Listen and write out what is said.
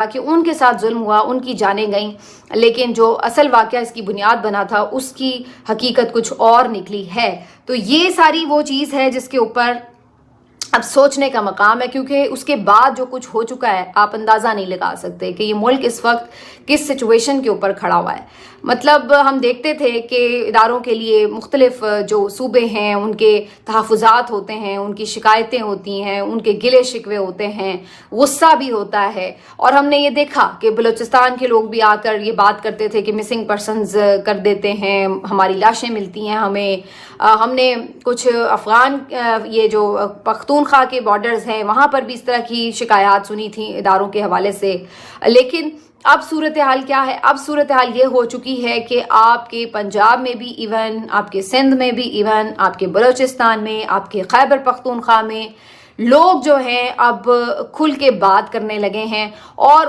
کہ ان کے ساتھ ظلم ہوا، ان کی جانیں گئیں، لیکن جو اصل واقعہ اس کی بنیاد بنا تھا اس کی حقیقت کچھ اور نکلی ہے۔ تو یہ ساری وہ چیز ہے جس کے اوپر اب سوچنے کا مقام ہے، کیونکہ اس کے بعد جو کچھ ہو چکا ہے آپ اندازہ نہیں لگا سکتے کہ یہ ملک اس وقت کس سچویشن کے اوپر کھڑا ہوا ہے۔ مطلب ہم دیکھتے تھے کہ اداروں کے لیے مختلف جو صوبے ہیں ان کے تحفظات ہوتے ہیں، ان کی شکایتیں ہوتی ہیں، ان کے گلے شکوے ہوتے ہیں، غصہ بھی ہوتا ہے، اور ہم نے یہ دیکھا کہ بلوچستان کے لوگ بھی آ کر یہ بات کرتے تھے کہ مسنگ پرسنز کر دیتے ہیں، ہماری لاشیں ملتی ہیں ہمیں۔ ہم نے کچھ افغان یہ جو پختونخوا کے بارڈرز ہیں وہاں پر بھی اس طرح کی شکایات سنی تھیں اداروں کے حوالے سے، لیکن اب صورتحال کیا ہے؟ اب صورتحال یہ ہو چکی ہے کہ آپ کے پنجاب میں بھی ایون، آپ کے سندھ میں بھی ایون، آپ کے بلوچستان میں، آپ کے خیبر پختونخوا میں لوگ جو ہیں اب کھل کے بات کرنے لگے ہیں، اور